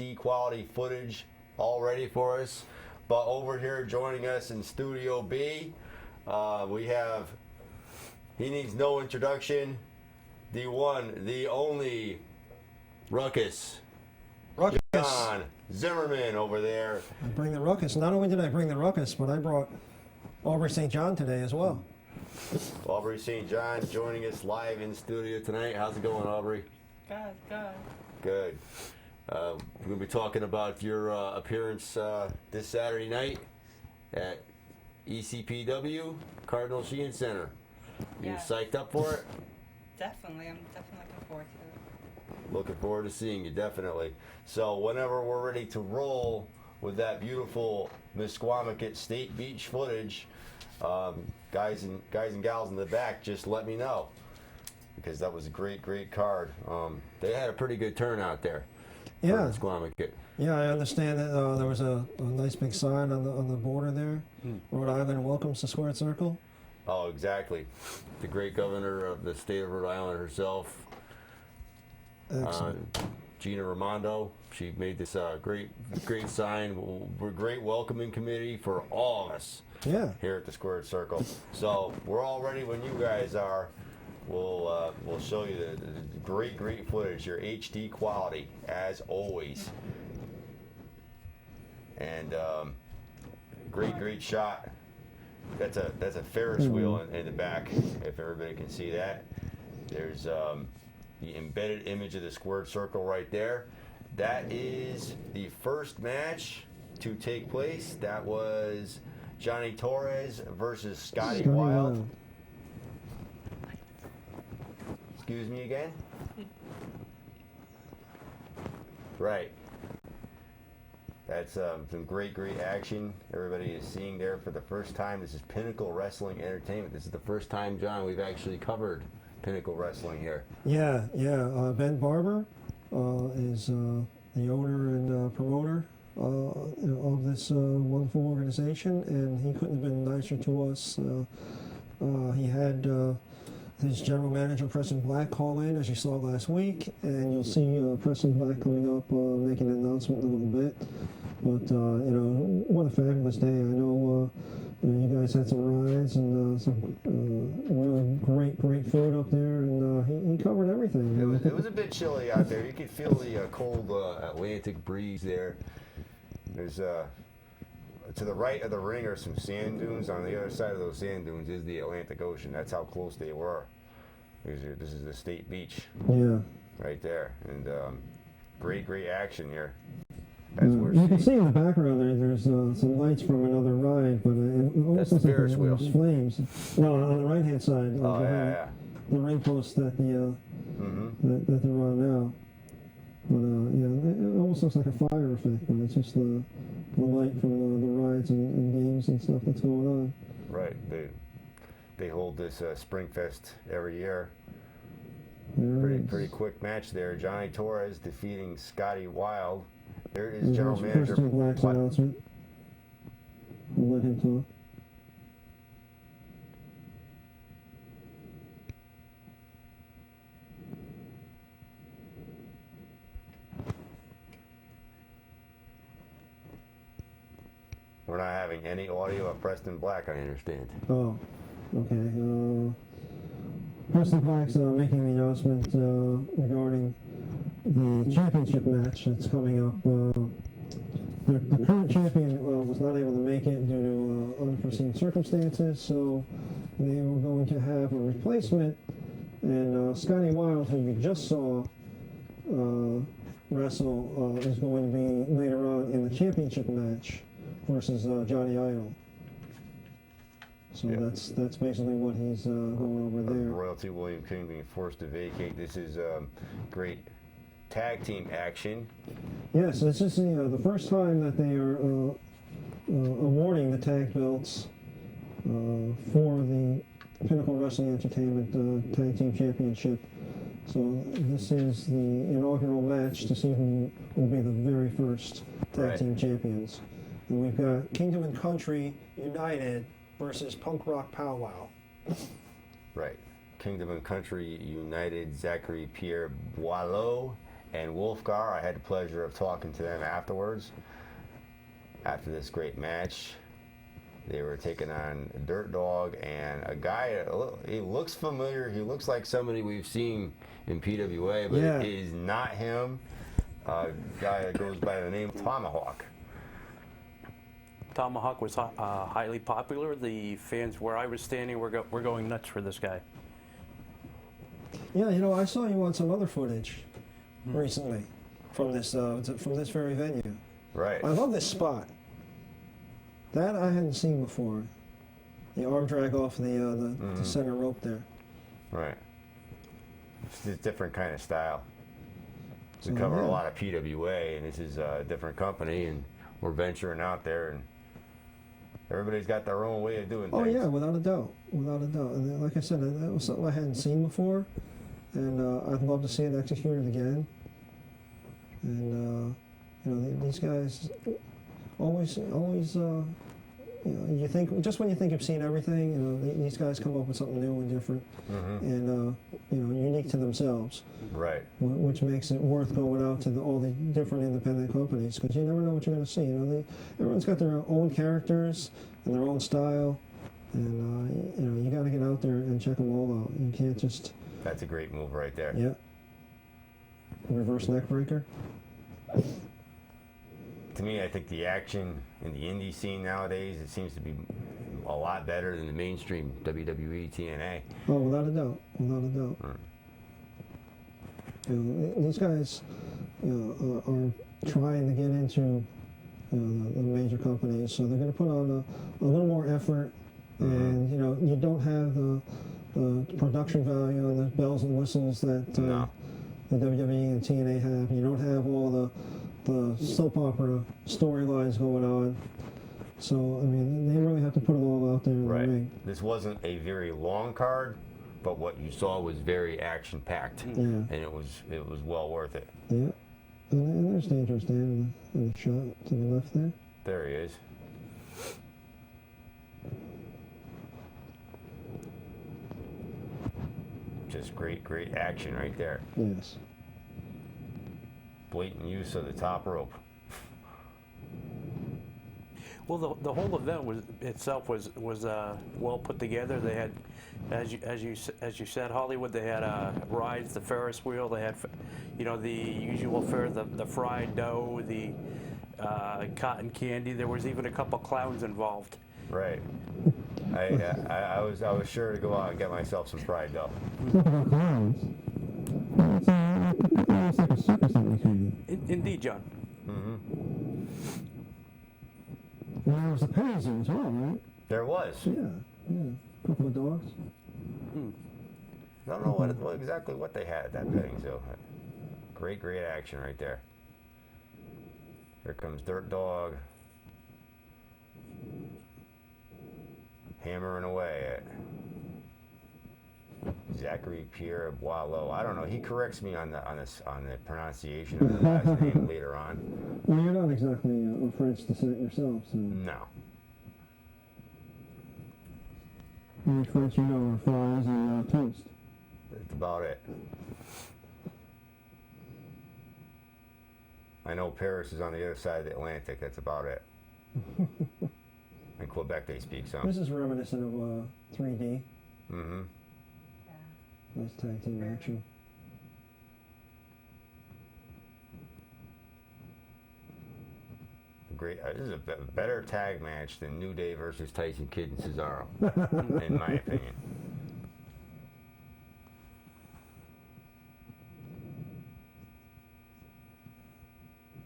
HD quality footage all ready for us. But over here joining us in Studio B, we have, he needs no introduction, the one, the only Ruckus. John Zimmerman over there. I bring the ruckus. Not only did I bring the ruckus, but I brought Aubrey St. John today as well. Aubrey St. John joining us live in studio tonight. How's it going, Aubrey? Good. Good. We're going to be talking about your appearance this Saturday night at ECPW Cardinal Sheehan Center. You psyched up for it? Definitely. I'm definitely looking forward to it. Looking forward to seeing you, definitely. So whenever we're ready to roll with that beautiful Misquamicut State Beach footage, guys and gals in the back, just let me know, because that was a great card. They had a pretty good turnout there. Yeah. Misquamicut. Yeah, I understand that there was a nice big sign on the border there. Rhode Island welcomes the squared circle. Oh, exactly. The great governor of the state of Rhode Island herself, Gina Raimondo. She made this great sign. We're a great welcoming committee for all of us. Yeah. Here at the Squared Circle. So we're all ready when you guys are. We'll show you the great footage, your HD quality as always, and great shot. That's a Ferris wheel in the back, if everybody can see that. There's the embedded image of the Squared Circle right there. That is the first match to take place. That was Johnny Torres versus Scotty Wild. Excuse me again? Right. That's some great action. Everybody is seeing there for the first time. This is Pinnacle Wrestling Entertainment. This is the first time, John, we've actually covered Pinnacle Wrestling here. Yeah. Ben Barber is the owner and promoter of this wonderful organization, and he couldn't have been nicer to us. He had his general manager, Preston Black, call in, as you saw last week, and you'll see Preston Black coming up, making an announcement in a little bit. But, what a fabulous day. I know you guys had some rides and some really great food up there, and he covered everything. It was a bit chilly out there. You could feel the cold Atlantic breeze there. There's to the right of the ring are some sand dunes. On the other side of those sand dunes is the Atlantic Ocean. That's how close they were. This is the State Beach. Yeah. Right there. And great action here. You can see in the background there's some lights from another ride, but it almost looks like there's flames. Well, on the right-hand side. The ring post that that they're on now. But it almost looks like a fire effect, but it's just the light from the rides and games and stuff that's going on. Right. They hold this Springfest every year. Pretty quick match there. Johnny Torres defeating Scotty Wild. There is general manager. Preston Black's announcement. We'll let him talk. We're not having any audio of Preston Black, I understand. Oh, okay. Preston Black's making the announcement regarding the championship match that's coming up. The current champion was not able to make it due to unforeseen circumstances, so they were going to have a replacement. And Scotty Wild, who you just saw wrestle, is going to be later on in the championship match versus Johnny Idol. So that's basically what he's going over there. Royalty William King being forced to vacate. This is great tag team action. Yes, this is the first time that they are awarding the tag belts for the Pinnacle Wrestling Entertainment Tag Team Championship. So this is the inaugural match to see who will be the very first tag team champions. And we've got Kingdom and Country United versus Punk Rock Powwow. Right. Kingdom and Country United, Zachary Pierre Boileau and Wolfgar. I had the pleasure of talking to them afterwards. After this great match, they were taking on Dirt Dog and a guy. He looks familiar. He looks like somebody we've seen in PWA, but Yeah. it is not him. A guy that goes by the name of Tomahawk. Tomahawk was highly popular. The fans where I was standing were going nuts for this guy. Yeah, you know, I saw you on some other footage recently from this very venue. Right. I love this spot. That I hadn't seen before. The arm drag off the center rope there. Right. It's a different kind of style. We So, cover yeah. a lot of PWA, and this is a different company, and we're venturing out there, and everybody's got their own way of doing Oh things. yeah, without a doubt, without a doubt. And then, like I said, that was something I hadn't seen before, and I'd love to see it executed again. And you know, these guys always, you know, you think just when you think you've seen everything, you know, these guys come up with something new and different, and you know, unique to themselves. Right. Which makes it worth going out to all the different independent companies, because you never know what you're going to see. You know, everyone's got their own characters and their own style, and you know, you got to get out there and check them all out. You can't just That's a great move right there. reverse neck breaker. To me, I think the action in the indie scene nowadays, it seems to be a lot better than the mainstream WWE, TNA. Oh, without a doubt, without a doubt. You know, these guys, you know, are trying to get into, you know, the major companies, so they're going to put on a little more effort, and you know, you don't have the production value and the bells and whistles that No. the WWE and TNA have. You don't have all the soap opera storylines going on. So I mean, they really have to put it all out there in Right. the ring. This wasn't a very long card, but what you saw was very action-packed, Yeah. and it was well worth it. Yeah. And there's Dangerous Dan in the shot to the left there. There he is. Just great action right there. Yes. Blatant use of the top rope. Well, the whole event itself was well put together. They had, as you said, Hollywood. They had rides, the Ferris wheel. They had, you know, the usual fare, the fried dough, the cotton candy. There was even a couple clowns involved. Right. I was sure to go out and get myself some fried dough. It's like a circus that we see. Indeed, John. And there was a petting zoo as well, right? There was. Yeah. A couple of dogs. I don't know what exactly what they had at that petting zoo. Great action right there. Here comes Dirt Dog. Hammering away at Zachary Pierre Boileau. I don't know. He corrects me on the pronunciation of the last name later on. Well, you're not exactly a French descent yourself, so. No. In French, you know, are fries and toast. That's about it. I know Paris is on the other side of the Atlantic. That's about it. In Quebec, they speak some. This is reminiscent of 3D. Mm-hmm. Nice tag team action. Great. This is a better tag match than New Day versus Tyson Kidd and Cesaro, in my opinion.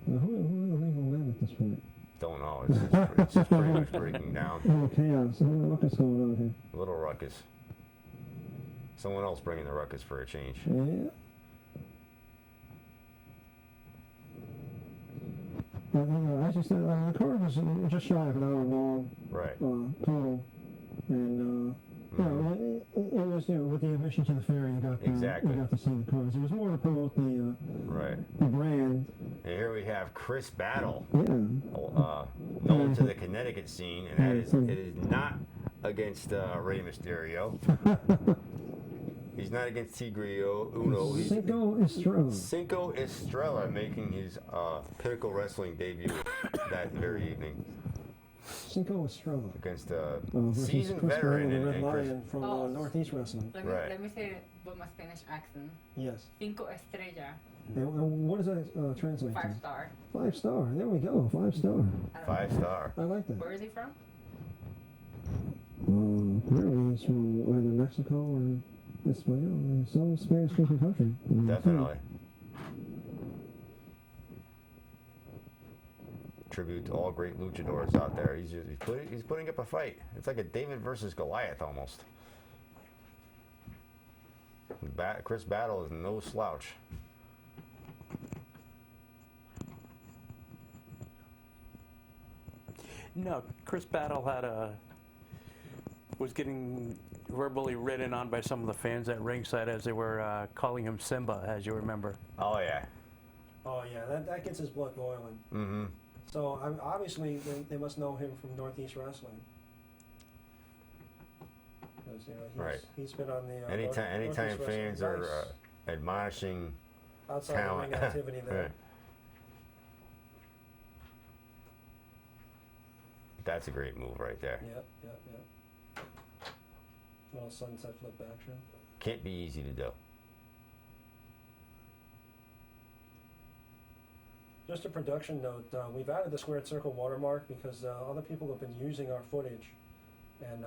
Now, who are the legal men at this point? Don't know. It's just pretty much breaking down. A little chaos. A little ruckus going on here. A little ruckus. Someone else bringing the ruckus for a change. Yeah. As you said, the card was just shy of an hour long Right. total, and you know, it was, you know, with the admission to the fair, you got Exactly. you got to see the cards. It was more to promote the Right. brand. And here we have Chris Battle, Yeah. known to the Connecticut scene, and it is not against Rey Mysterio. He's not against Tigre Uno. He's Cinco Estrella. Cinco Estrella making his Pinnacle Wrestling debut that very evening Cinco Estrella. against Versus seasoned Chris veteran Brown, the Red and Chris. Lion from Oh. Northeast Wrestling. Right. Let me say it with my Spanish accent. Yes. Cinco estrella, And what does that translate 5 to? star. 5 star. There we go. 5 star. I don't know. 5-star. I like that. Where is he from? Apparently he's from either Mexico or Espanol, some Spanish-speaking country. Definitely. Tribute to all great luchadors out there. He's putting up a fight. It's like a David versus Goliath almost. Chris Battle is no slouch. No, Chris Battle was getting verbally ridden on by some of the fans at ringside as they were calling him Simba, as you remember. Oh yeah. Oh yeah, that gets his blood boiling. Mm-hmm. So obviously they must know him from Northeast Wrestling. 'Cause, Right. He's been on the Anytime Northeast fans Wrestling. are admonishing outside talent. the ring activity there. Right. That's a great move right there. Yep. Little sunset flip action. Can't be easy to do. Just a production note, we've added the squared circle watermark because other people have been using our footage. And,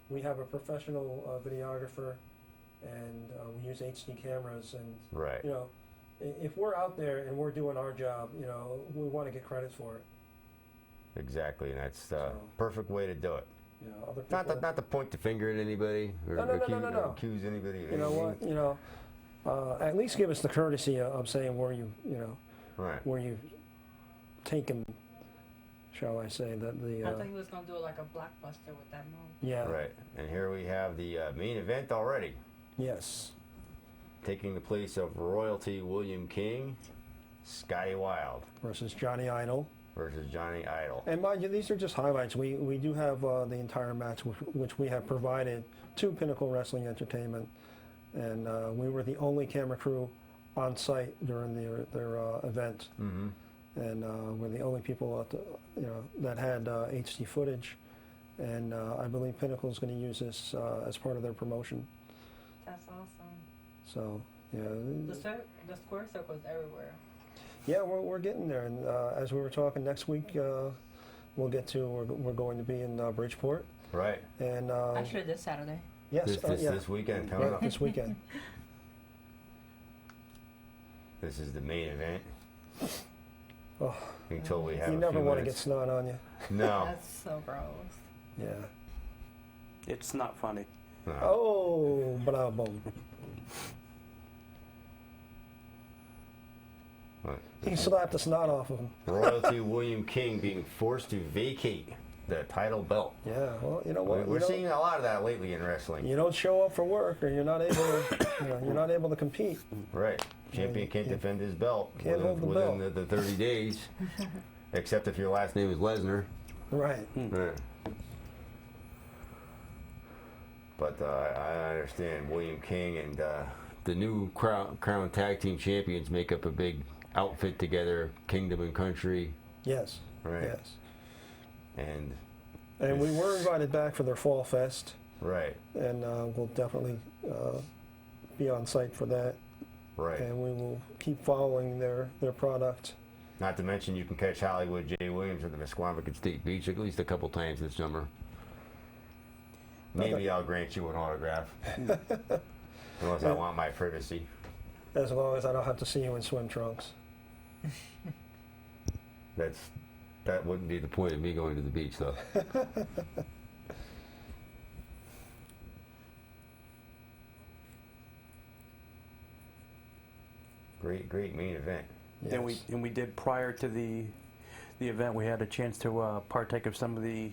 we have a professional videographer and we use HD cameras. And, Right. if we're out there and we're doing our job, we want to get credit for it. Exactly, and that's the perfect way to do it. Other people, Not to point the finger at anybody or No. accuse anybody. Of you know anything. what, at least give us the courtesy of saying where Right. where you've taken, shall I say, that I thought he was gonna do like a blockbuster with that move. yeah. Right. And here we have the main event already, Yes. taking the place of Royalty William King, Scotty Wild Versus Johnny Idol. versus Johnny Idol. And mind you, these are just highlights. We do have the entire match, which we have provided to Pinnacle Wrestling Entertainment, and we were the only camera crew on site during their event, Mm-hmm. and we're the only people at that had HD footage, and I believe Pinnacle is going to use this as part of their promotion. That's awesome. So yeah, The square circle's everywhere. yeah, we're getting there, and as we were talking next week, we're going to be in Bridgeport, Right. and Actually, this Saturday. yes, This weekend coming right, up. this weekend. This is the main event. Oh, Until we have you a never few want to get minutes. snot on you. No. That's so gross. Yeah. It's not funny. No. Oh, bravo. What? He slapped the snot off of him. Royalty William King being forced to vacate the title belt. Yeah, well, you know what? We're seeing a lot of that lately in wrestling. You don't show up for work, or you're not able to, you're not able to compete. Right. Champion can't defend his belt Can't hold the within belt. the 30 days. Except if your last name is Lesnar. Right. Right. But I understand William King and the new Crown Tag Team Champions make up a big outfit together, Kingdom and Country. Yes. Right. Yes. And we were invited back for their Fall Fest, right. and we'll definitely be on site for that. Right. And we will keep following their product. Not to mention you can catch Hollywood J. Williams at the Mesquamac at State Beach at least a couple times this summer. Maybe I'll grant you an autograph. Unless I want my privacy. As long as I don't have to see you in swim trunks. That wouldn't be the point of me going to the beach, though. Great main event. Yes. And we did prior to the event. We had a chance to partake of some of the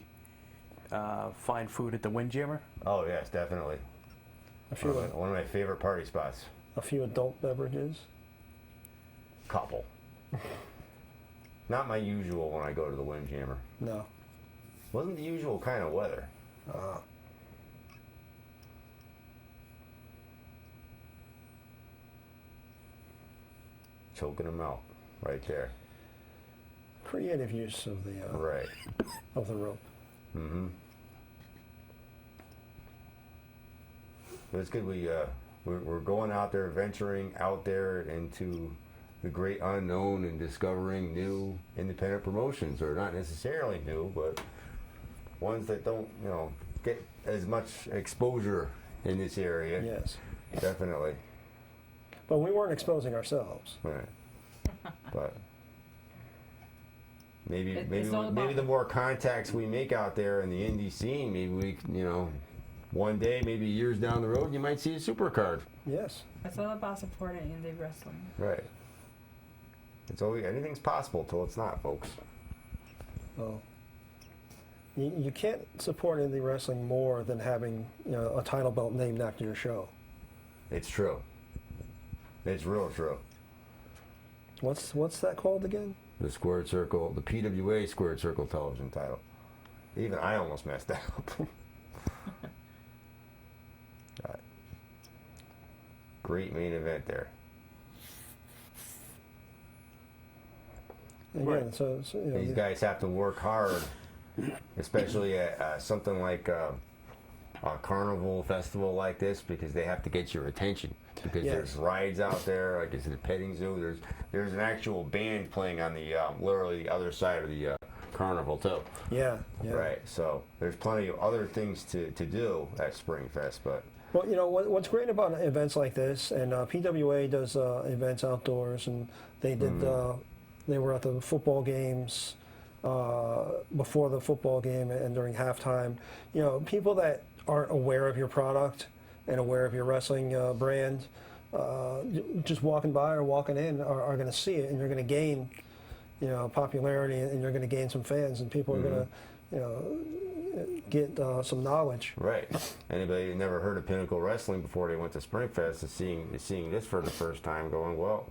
fine food at the Windjammer. Oh yes, definitely. One of my favorite party spots. A few adult beverages. Couple. Not my usual when I go to the Windjammer. No. Wasn't the usual kind of weather. choking them out right there. Creative use of the Right. of the rope. Mm-hmm. But it's good we're going out there, venturing out there into the great unknown and discovering new independent promotions, or not necessarily new, but ones that don't, get as much exposure in this area. Yes. Definitely. But we weren't exposing ourselves. Right. But maybe It's all maybe about- the more contacts we make out there in the indie scene, maybe we, one day, maybe years down the road, you might see a supercard. Yes. It's all about supporting indie wrestling. Right. It's always, anything's possible till it's not, folks. Well, you can't support indie wrestling more than having a title belt named after your show. It's true. It's real true. What's that called again? The Squared Circle, the PWA Squared Circle television title. Even I almost messed that up. Right. Great main event there. Again, Right. so These guys have to work hard, especially at something like a carnival festival like this, because they have to get your attention. Because Yes. there's rides out there, like it's a petting zoo. There's an actual band playing on the literally the other side of the carnival too. Yeah. Right. So there's plenty of other things to do at Springfest, but Well, what's great about events like this, and PWA does events outdoors, and they did. They were at the football games before the football game and during halftime. People that aren't aware of your product and aware of your wrestling brand, just walking by or walking in are going to see it, and you're going to gain, popularity, and you're going to gain some fans, and people are going to, get some knowledge. right. Anybody who never heard of Pinnacle Wrestling before they went to Springfest is seeing this for the first time, going, well,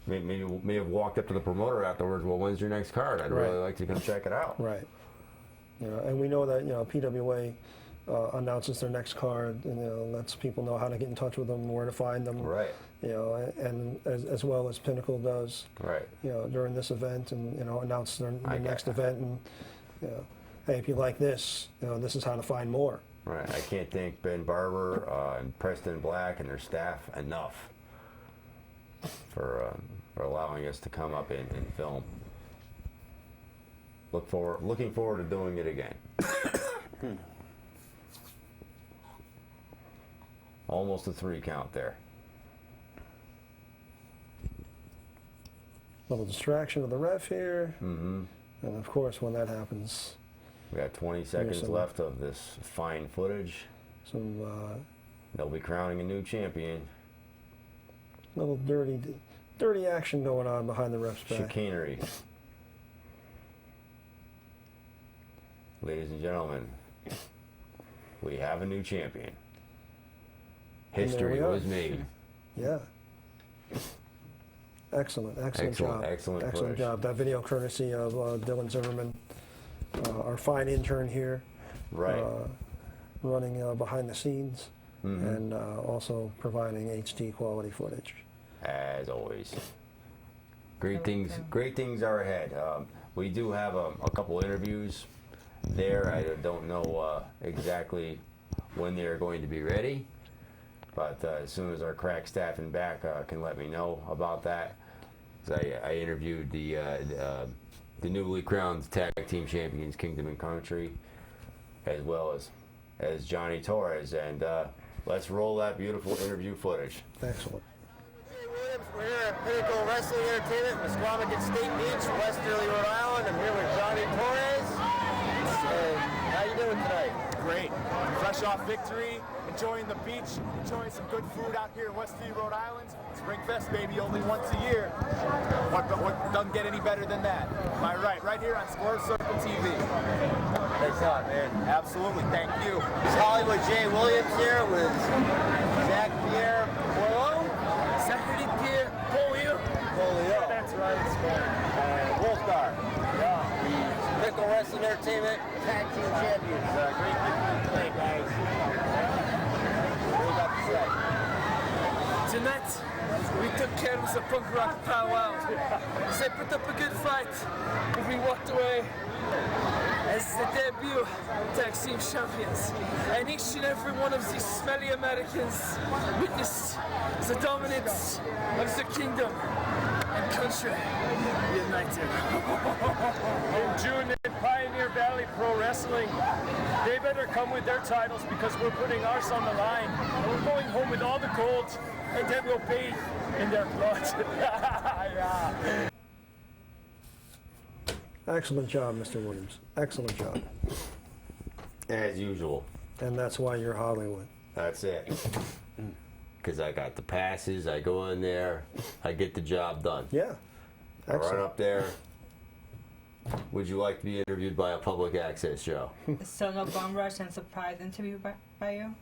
may have walked up to the promoter afterwards. Well, when's your next card? I'd really like to come check it out. Right. And we know that PWA announces their next card, and lets people know how to get in touch with them, where to find them. Right. And as well as Pinnacle does. Right. During this event, and announce their I get next that. event, and hey, if you like this, this is how to find more. Right. I can't thank Ben Barber and Preston Black and their staff enough for allowing us to come up and film. Looking forward to doing it again. Almost a 3 count there. Little distraction of the ref here, Mm-hmm. and of course, when that happens, We got 20 seconds some- left of this fine footage. some They'll be crowning a new champion. little dirty action going on behind the ref's back. Chicanery. Ladies and gentlemen, we have a new champion. there History we are. was made. Yeah. Excellent job. Excellent push. job. That video courtesy of Dylan Zimmerman, our fine intern here, Right. running behind the scenes, Mhm. and also providing HD quality footage. As always. Great Great things are ahead. We do have a couple interviews there. I don't know exactly when they're going to be ready, but as soon as our crack staff and back can let me know about that. 'Cause I interviewed the newly crowned tag team champions, Kingdom and Country, as well as Johnny Torres, and let's roll that beautiful interview footage. Excellent. Hey Williams, we're here at Pinnacle Wrestling Entertainment, Musquamakin State Beach, Westerly, Rhode Island. I'm here with Johnny Torres. And how you doing tonight? Great. Fresh off victory, enjoying the beach, enjoying some good food out here in Westerly, Rhode Island. Springfest, baby, only once a year. What doesn't get any better than that? Am I right? Right here on Square Circle TV. Thanks a lot, man. Absolutely. Thank you. It's Hollywood J. Williams here with Zach Pierre Polio. Zachary Pierre Polio. Polio. That's right. And Wolfgar. The Pinnacle Wrestling Entertainment Tag Team Champions. Great victory tonight, guys. What do you got to say? Tonight, we took care of the punk rock powwow. They put up a good fight, but we walked away as the debut tag team champions. And each and every one of these smelly Americans witnessed the dominance of the kingdom and country united. In June in Pioneer Valley Pro Wrestling, they better come with their titles because we're putting ours on the line. And we're going home with all the gold, and then we'll bathe in their blood. Yeah. Excellent job, Mr. Williams. Excellent job. As usual. And that's why you're Hollywood. That's it. Because I got the passes, I go in there, I get the job done. Yeah. I run Excellent. up there. Would you like to be interviewed by a public access show? So no bum rush and surprise interview by you?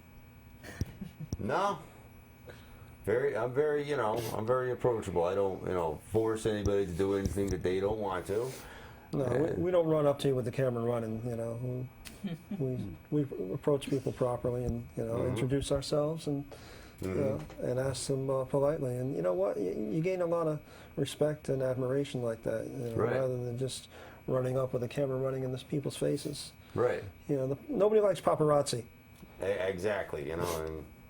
No. I'm very approachable. I don't, force anybody to do anything that they don't want to. No, we don't run up to you with the camera running, we approach people properly and, introduce ourselves and, and ask them politely. And you know what? You gain a lot of respect and admiration like that, Right. rather than just running up with the camera running in people's faces. Right. Nobody likes paparazzi. Exactly, and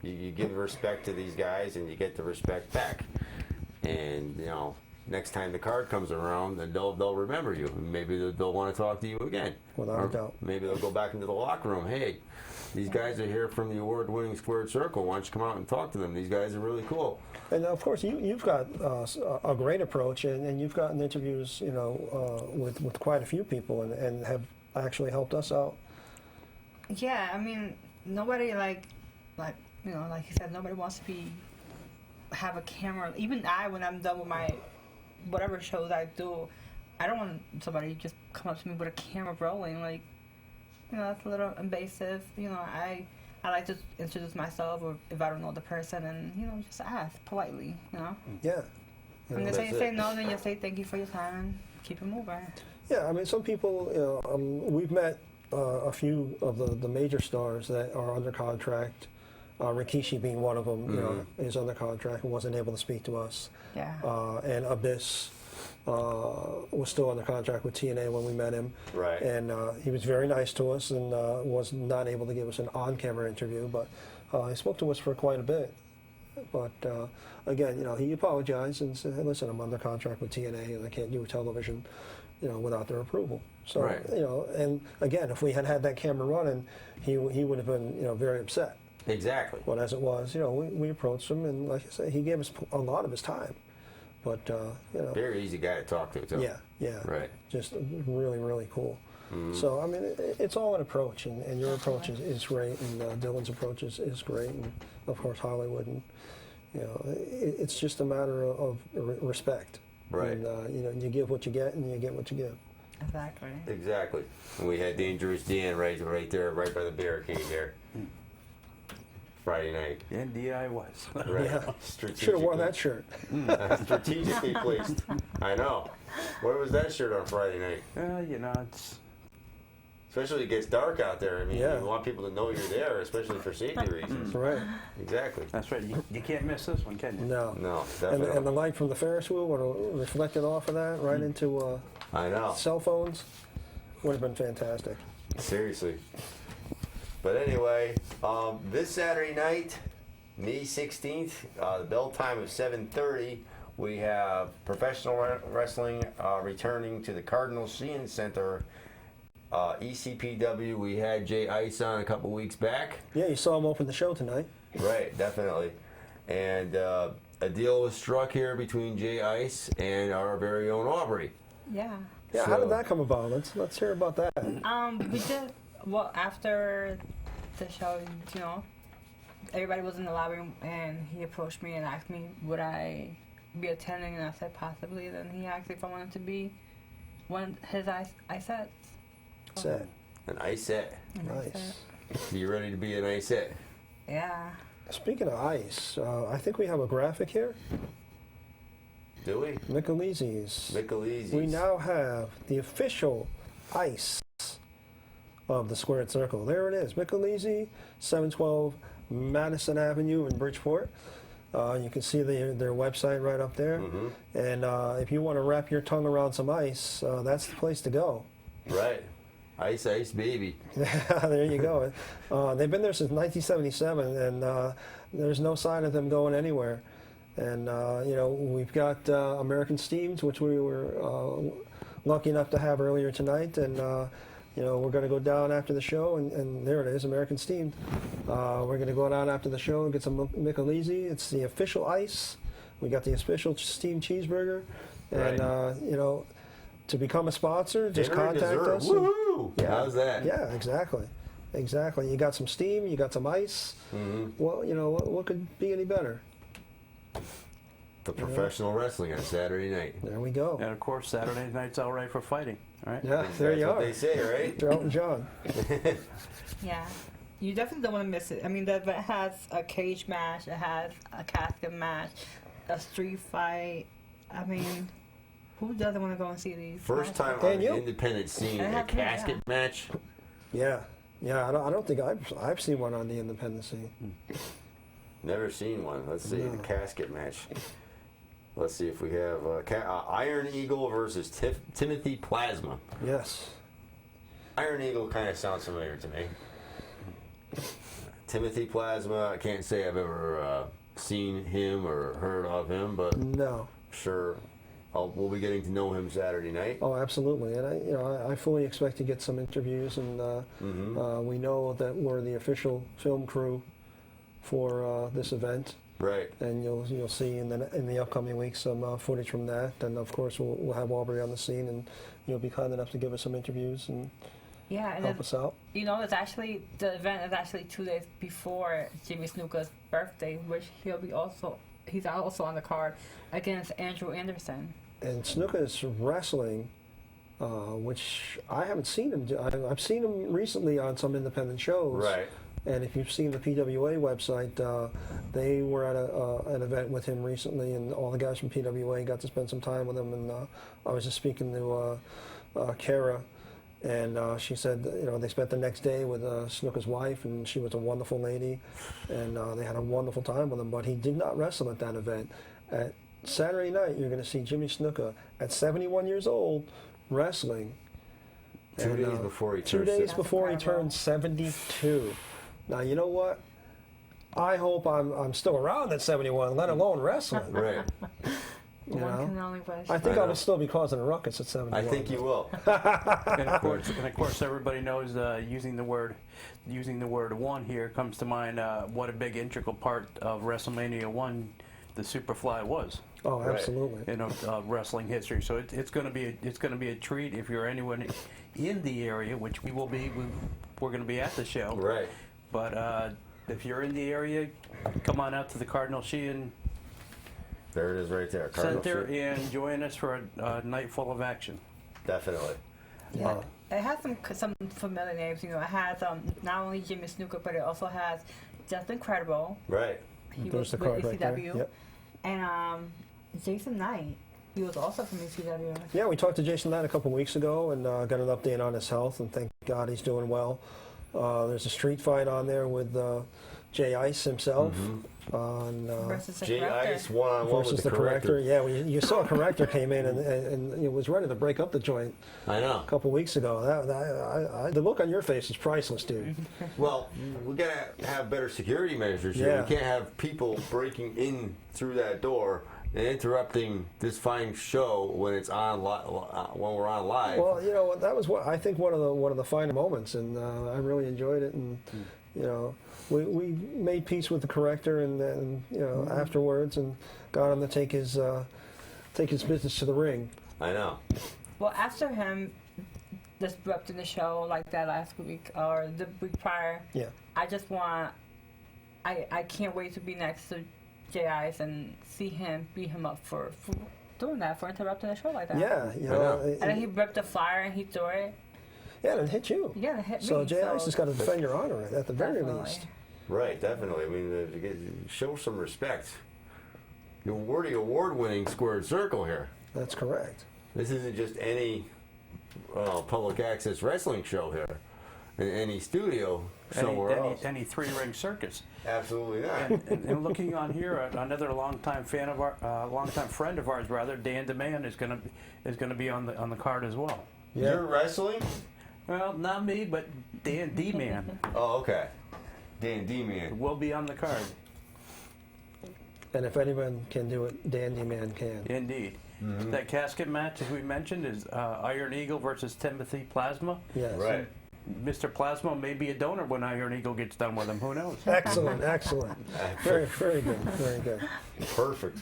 you give respect to these guys and you get the respect back. And, next time the card comes around, then they'll remember you. Maybe they'll want to talk to you again. Without a doubt. Maybe they'll go back into the locker room. Hey, these guys are here from the award-winning Squared Circle. Why don't you come out and talk to them? These guys are really cool. And of course, you've got a great approach, and you've gotten interviews, with quite a few people, and have actually helped us out. Yeah, I mean, nobody like you said, nobody wants to have a camera. Even I, when I'm done with my whatever shows I do, I don't want somebody to just come up to me with a camera rolling. Like, that's a little invasive. I like to introduce myself, or if I don't know the person, and just ask politely. Yeah. And if they say no, then you say thank you for your time and keep it moving. Yeah, I mean, some people, we've met a few of the major stars that are under contract. Rikishi being one of them, is under contract and wasn't able to speak to us. Yeah. And Abyss was still under contract with TNA when we met him. Right. And he was very nice to us and was not able to give us an on-camera interview, but he spoke to us for quite a bit. But again, he apologized and said, hey, listen, I'm under contract with TNA and I can't do television, without their approval. So, Right. And again, if we had had that camera running, he would have been, very upset. Exactly. But as it was, we approached him, and like I said, he gave us a lot of his time. But, Very easy guy to talk to, too. Yeah. Right. Just really, really cool. So, I mean, it's all an approach, and your approach is great, and Dylan's approach is great, and of course Hollywood, and it's just a matter of respect. Right. And you give what you get, and you get what you give. Exactly. Exactly. And we had Dangerous Dan right there, right by the barricade there. Friday night. And DI was. Right. Yeah. Strategically. Should have worn that shirt. Strategically placed. I know. Where was that shirt on Friday night? It's... Especially it gets dark out there. I mean, Yeah. you want people to know you're there, especially for safety reasons. Right. Exactly. That's right. You can't miss this one, can you? No. No, And definitely. the light from the Ferris wheel would have reflected off of that right into I know. cell phones. Would have been fantastic. Seriously. But anyway, this Saturday night, May 16th, the bell time of 7:30, we have professional wrestling returning to the Cardinal Sheehan Center. ECPW, we had Jay Ice on a couple weeks back. Yeah, you saw him open the show tonight. Right, definitely. And a deal was struck here between Jay Ice and our very own Aubrey. Yeah. Yeah, how So- did that come about? Let's hear about that. We did, after the show, everybody was in the lobby, and he approached me and asked me would I be attending, and I said possibly. Then he asked if I wanted to be one of his ISETs. Set. An Ice-ette. Nice. You ready to be an Ice-ette? Yeah. Speaking of ice, I think we have a graphic here. Do we? Michelizi's. Michelizi's. We now have the official ice of the Squared Circle. There it is, Michelizi, 712 Madison Avenue in Bridgeport. You can see their website right up there. And if you want to wrap your tongue around some ice, that's the place to go. Right. Ice, ice, baby. There you go. They've been there since 1977, and there's no sign of them going anywhere. And, we've got American Steamed, which we were lucky enough to have earlier tonight. And, we're going to go down after the show, and there it is, American Steamed. We're going to go down after the show and get some Michelizzi. It's the official ice. We got the official steamed cheeseburger. And, Right. To become a sponsor, just Dinner and contact dessert. us. Woohoo! Yeah. How's that? Yeah, exactly. You got some steam, you got some ice. Well, what could be any better? The professional wrestling on Saturday night. There we go. And of course, Saturday night's all right for fighting. Right? Yeah, there That's you what are. they say, right? Elton John. Yeah. You definitely don't want to miss it. I mean, the event has a cage match, it has a casket match, a street fight. I mean, who doesn't want to go and see these? First time on Daniel? the independent scene, I a have to, casket match. Yeah. I don't think I've seen one on the independent scene. Never seen one. Let's see, No. the casket match. Let's see if we have Iron Eagle versus Timothy Plasma. Yes. Iron Eagle kind of sounds familiar to me. Timothy Plasma, I can't say I've ever seen him or heard of him, but No. sure, we'll be getting to know him Saturday night. Oh, absolutely. And I fully expect to get some interviews, and we know that we're the official film crew for this event. Right. And you'll see in the upcoming weeks some footage from that, and of course we'll have Aubrey on the scene, and you'll be kind enough to give us some interviews and Yeah, and help us out. it's actually, the event is actually 2 days before Jimmy Snuka's birthday, which he's also on the card against Andrew Anderson. And Snuka is wrestling, which I haven't seen him do. I've seen him recently on some independent shows. Right. And if you've seen the PWA website, they were at an event with him recently, and all the guys from PWA got to spend some time with him. And I was just speaking to Kara, and she said, they spent the next day with Snuka's wife, and she was a wonderful lady, and they had a wonderful time with him. But he did not wrestle at that event. At Saturday night, you're going to see Jimmy Snuka at 71 years old wrestling. 2 days before he 2 turns days 60. before he incredible. turned 72. Now, you know what? I hope I'm still around at 71, let alone wrestling. Right. One know? can only wish. I think I I know. will still be causing a ruckus at 71. I think you will. And of course, everybody knows using the word one here comes to mind. What a big integral part of WrestleMania 1 the Superfly was. Oh, Right. absolutely. Wrestling history. So it's going to be a treat if you're anyone in the area, which we will be. We're going to be at the show. Right. But if you're in the area, come on out to the Cardinal Sheehan There it is right there. Cardinal Center Street. and join us for a night full of action. Definitely. Yeah. It has some familiar names. It has not only Jimmy Snuka, but it also has Just Incredible. Right. He There's was the with card right there. ECW. Yep. And Jason Knight. He was also from ECW. Yeah, we talked to Jason Knight a couple weeks ago and got an update on his health, and thank God he's doing well. There's a street fight on there with Jay Ice himself. On, Versus the Jay Corrector. Ice one-on-one versus with the corrector. Yeah, you saw a corrector came in and it was ready to break up the joint I know. a couple weeks ago. The look on your face is priceless, dude. Well, we gotta have better security measures here. Yeah. We can't have people breaking in through that door and interrupting this fine show when it's on when we're on live. Well, that was what I think one of the finer moments, and I really enjoyed it. And we made peace with the corrector, and then afterwards, and got him to take his business to the ring. I know. Well, after him disrupting the show like that last week or the week prior, Yeah. I just want. I can't wait to be next to Jay Ice and see him beat him up for doing that, for interrupting the show like that. Yeah, know. And then he ripped the flyer and he threw it. Yeah, and it hit you. Yeah, it hit So me. Jay Ice has got to defend your honor at the very Definitely. least. Right, definitely. I mean, show some respect. We're the award-winning Squared Circle here. That's correct. This isn't just any public access wrestling show here. any studio somewhere else. Any three-ring circus. Absolutely not. And looking on here, another longtime friend of ours, rather, Dan DeMann is gonna be on the card as well. Yeah. You're wrestling? Well, not me, but Dan D-Man Oh, okay. Dan D-Man. will be on the card. And if anyone can do it, Dandy Man can. Indeed. That casket match, as we mentioned, is Iron Eagle versus Timothy Plasma. Yes. Right. Mr. Plasma may be a donor when Iron Eagle gets done with him. Who knows? Excellent, excellent. Very, very good, very good. Perfect.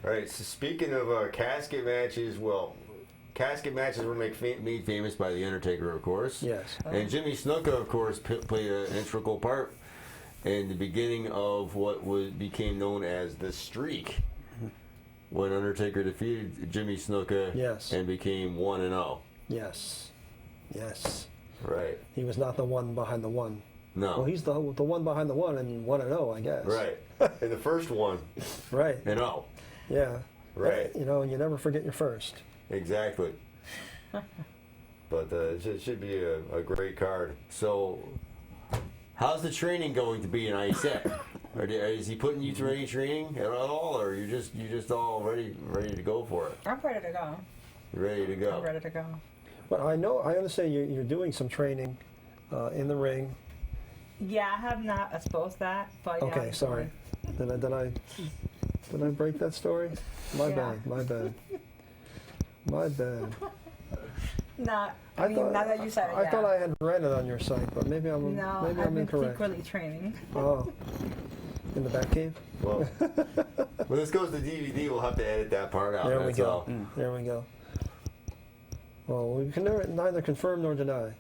All right, so speaking of casket matches, well, casket matches were made famous by The Undertaker, of course. Yes. And Jimmy Snuka, of course, played an integral part in the beginning of what became known as the Streak, when Undertaker defeated Jimmy Snuka Yes. and became 1-0. Yes. Yes. Right. He was not the one behind the one. No. Well, he's the one behind the one and 1-0, I guess. Right. And the first one, Right. and oh. Yeah. Right. You know, you never forget your first. Exactly. But it should be a great card. So, how's the training going to be in ISEC? Is he putting you through any training at all, or you just all ready to go for it? I'm ready to go. You're ready to go. I'm ready to go. But I understand you're doing some training in the ring. Yeah, I have not exposed that, but yeah. Okay, I'm sorry. Did I break that story? My Yeah. bad. My bad. My bad. Not. I mean, now that you said it, I yeah. thought I had read it on your site, but maybe I'm No, maybe I've I'm been incorrect. secretly training. Oh, in the Batcave. Well, when this goes to DVD, we'll have to edit that part out. There we that's go. all. There we go. Well, we can neither confirm nor deny.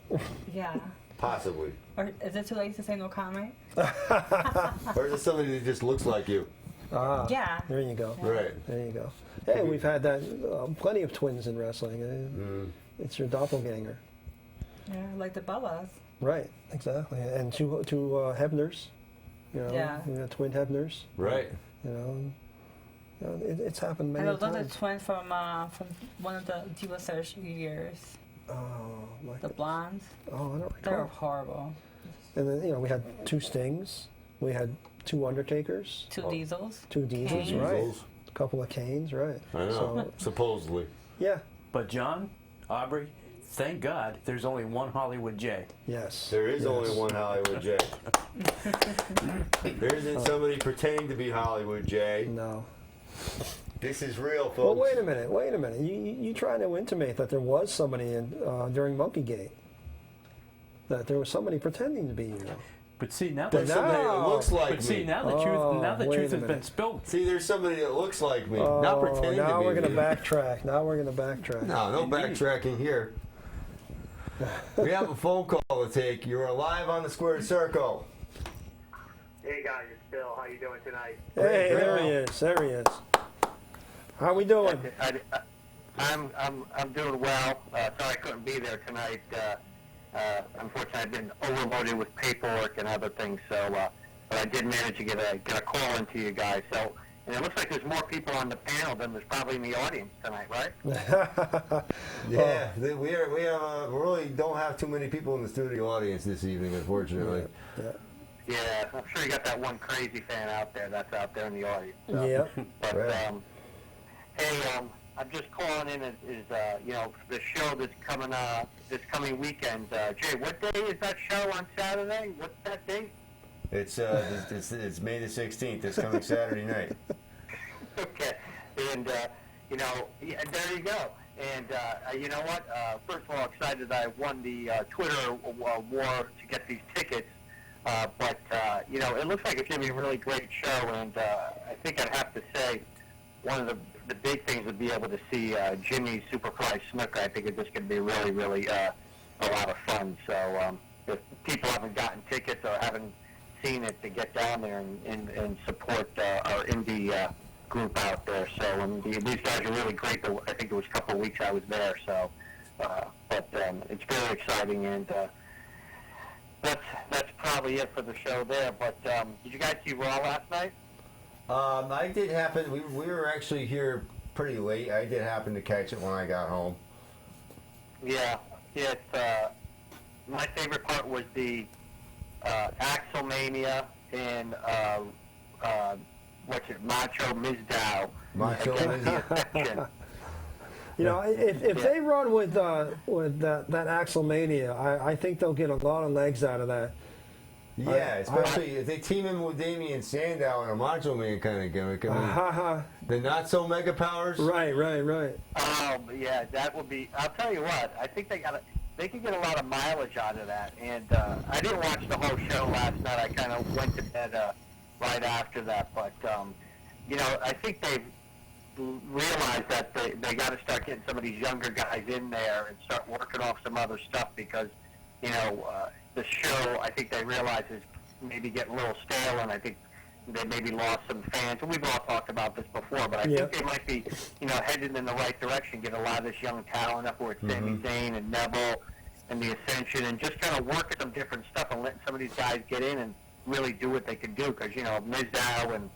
Yeah. Possibly. Or is it too late to say no comment? Or is it somebody that just looks like you? Ah, Yeah. there you go. Right. There you go. Hey, we've had that plenty of twins in wrestling. It's your doppelganger. Yeah, like the Bellas. Right, exactly. And two Hebners. You know, Yeah. we got twin Hebners. Right. You know, it's happened many And those are the times. twins from one of the Diva Search years. Oh, my The blondes. Oh, I don't They're recall. horrible. And then we had two Stings. We had two Undertakers. Two Diesels. Two Diesels, Canes. right? Diesels. A couple of Canes, right? I know. So, Supposedly. yeah. But John, Aubrey, thank God there's only one Hollywood J. Yes. There is yes. only one Hollywood J. There isn't somebody pretending to be Hollywood J. No. This is real, folks. Well, wait a minute. You trying to intimate that there was somebody during Monkeygate? That there was somebody pretending to be you? But see now There's the somebody that looks like but me. see now the Oh, truth wait a has been minute. spilled. See, there's somebody that looks like me. Not pretending to be now we're going to me. backtrack. Now we're going to backtrack. No Indeed. backtracking here. We have a phone call to take. You're live on the Squared Circle. Hey guys, it's Bill. How you doing tonight? Hey, Great, there Bill. he is. There he is. How we doing? I'm doing well. Sorry I couldn't be there tonight. Unfortunately, I've been overloaded with paperwork and other things. So, but I did manage to get a call into you guys. So, and it looks like there's more people on the panel than there's probably in the audience tonight, right? Yeah, we really don't have too many people in the studio audience this evening, unfortunately. Yeah. Yeah, I'm sure you got that one crazy fan out there that's out there in the audience. So. Yeah. But Right. hey, I'm just calling in as the show that's coming this coming weekend. Jay, what day is that show on Saturday? What's that date? It's May the 16th. This coming Saturday night. Okay, and yeah, there you go. And you know what? First of all, excited that I won the Twitter war to get these tickets. But it looks like it's going to be a really great show, and I think I'd have to say one of the big things would be able to see Jimmy Superfly Snuka. I think it's just going to be really, really a lot of fun. So if people haven't gotten tickets or haven't seen it, to get down there and support our indie group out there. So and these guys are really great. I think it was a couple of weeks I was there. So, but it's very exciting, and that's probably it for the show there. But did you guys see Raw last night? I did happen. We were actually here pretty late. I did happen to catch it when I got home. Yeah. It my favorite part was the Axelmania and Macho Mizdow. Macho Mizdow. You know, if they run with that Axelmania, I think they'll get a lot of legs out of that. Yeah, especially if they team him with Damien Sandow and a Macho Man kind of gimmick. I mean, the not so mega powers. Right. Yeah, that would be. I'll tell you what. I think they can get a lot of mileage out of that. And I didn't watch the whole show last night. I kind of went to bed right after that. But you know, I think they've realized that they got to start getting some of these younger guys in there and start working off some other stuff because, you know, the show, I think they realize is maybe getting a little stale, and I think they maybe lost some fans. And we've all talked about this before, but I think they might be, you know, headed in the right direction, get a lot of this young talent up where it's Sami Zayn and Neville and the Ascension, and just kind of work at some different stuff and let some of these guys get in and really do what they can do because, you know, Mizdow and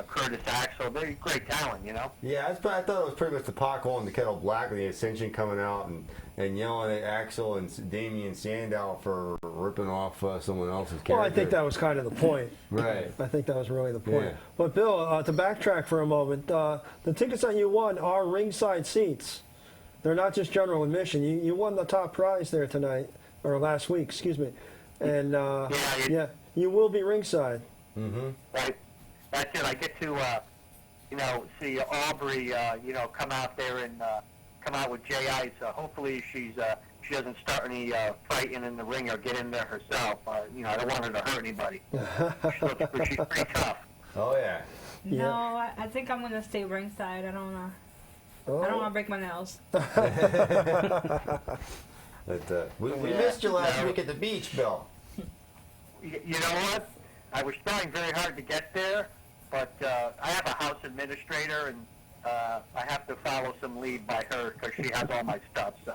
Curtis Axel, they're great talent, you know? Yeah, I thought it was pretty much the pot on the kettle black with the Ascension coming out and yelling at Axel and Damien Sandow for ripping off someone else's character. Well, I think that was kind of the point. Right. I think that was really the point. Yeah. But, Bill, to backtrack for a moment, the tickets that you won are ringside seats. They're not just general admission. You won the top prize there tonight, or last week, excuse me. And, you will be ringside. Mm-hmm. Right. That's it. I get to, you know, see Aubrey, you know, come out there and come out with Jay Ice. Hopefully she doesn't start any fighting in the ring or get in there herself. You know, I don't want her to hurt anybody. She's pretty tough. Oh, yeah. No, I think I'm going to stay ringside. I don't know. I don't want to break my nails. We missed you last week at the beach, Bill. You know what? I was trying very hard to get there, but I have a house administrator, and I have to follow some lead by her because she has all my stuff. So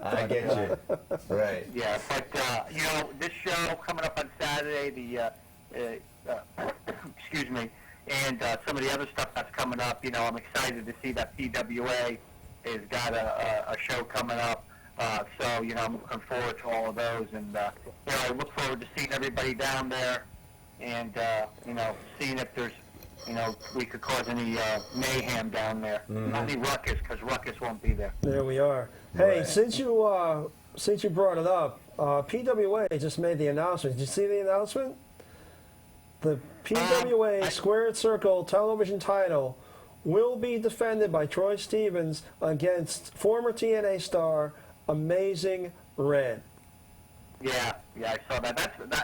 I get you. Right. Yeah, but you know, this show coming up on Saturday, the excuse me, and some of the other stuff that's coming up. You know, I'm excited to see that PWA has got a show coming up. So you know, I'm looking forward to all of those, and you know, I look forward to seeing everybody down there. And, you know, seeing if there's, you know, we could cause any mayhem down there. Not any ruckus, because ruckus won't be there. There we are. Hey, since you brought it up, PWA just made the announcement. Did you see the announcement? The PWA Squared Circle television title will be defended by Troy Stevens against former TNA star Amazing Red. Yeah, I saw that.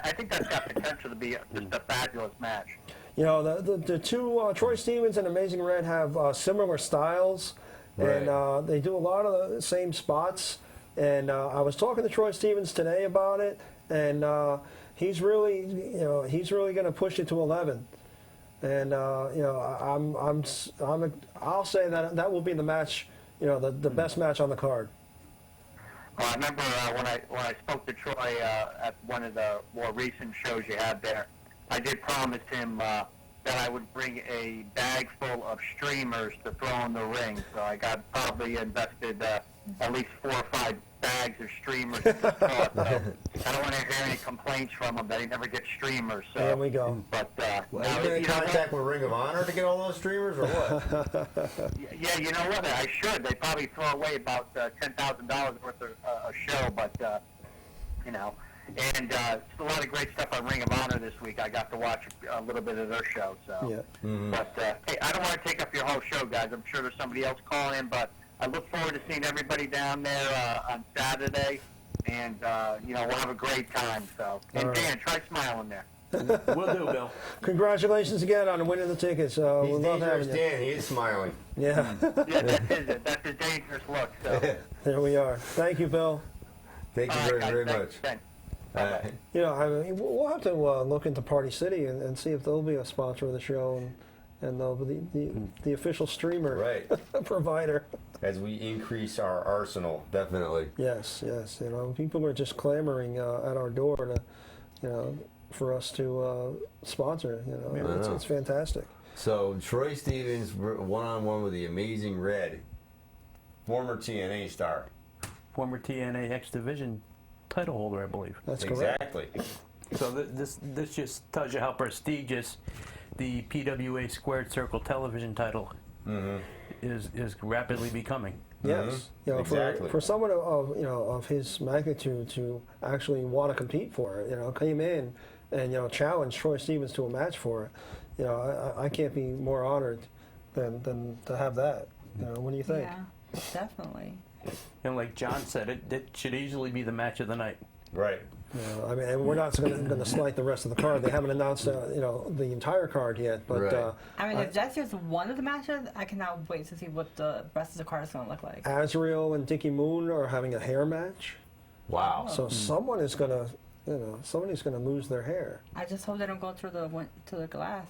I think that's got potential to be just a fabulous match. You know, the two, Troy Stevens and Amazing Red have similar styles, and they do a lot of the same spots. And I was talking to Troy Stevens today about it, and he's really going to push it to 11. And you know, I'll say that will be the match, you know, the best match on the card. Well, I remember when I spoke to Troy at one of the more recent shows you had there, I did promise him that I would bring a bag full of streamers to throw in the ring. So I got probably invested at least 4 or 5 bags of streamers. So I don't want to hear any complaints from him that he never gets streamers. So, there we go. But well, are you in contact with Ring of Honor to get all those streamers, or what? Yeah, you know what? I should. They probably throw away about $10,000 worth of a show, but you know. And it's a lot of great stuff on Ring of Honor this week. I got to watch a little bit of their show. So, yeah. But hey, I don't want to take up your whole show, guys. I'm sure there's somebody else calling in, but I look forward to seeing everybody down there on Saturday, and you know, we'll have a great time. So, and Dan, try smiling there. Will do, Bill. Congratulations again on winning the tickets. He's we love dangerous, having you. Dan. He is smiling. Yeah. Yeah, that's his dangerous look. So. There we are. Thank you, Bill. Thank you very much. Thanks. You know, I mean, we'll have to look into Party City and see if they'll be a sponsor of the show and they'll be the official streamer provider. As we increase our arsenal, definitely. Yes. You know, people are just clamoring at our door to, you know, for us to sponsor. You know, it's fantastic. So Troy Stevens one-on-one with the Amazing Red, former TNA star. Former TNA X Division title holder, I believe. That's correct. Exactly. So this just tells you how prestigious the PWA Squared Circle television title is rapidly becoming. Yes, you know, Exactly. for someone of of his magnitude to actually want to compete for it, came in and challenged Troy Stevens to a match for it. I can't be more honored than to have that. What do you think? Yeah, definitely. And like John said, it should easily be the match of the night. Right. I mean, and we're not going to slight the rest of the card. They haven't announced the entire card yet, but Right. I mean, if that's just one of the matches, I cannot wait to see what the rest of the card is going to look like. Azrael and Dickie Moon are having a hair match. Wow. So someone is going to, somebody's going to lose their hair. I just hope they don't go through the glass,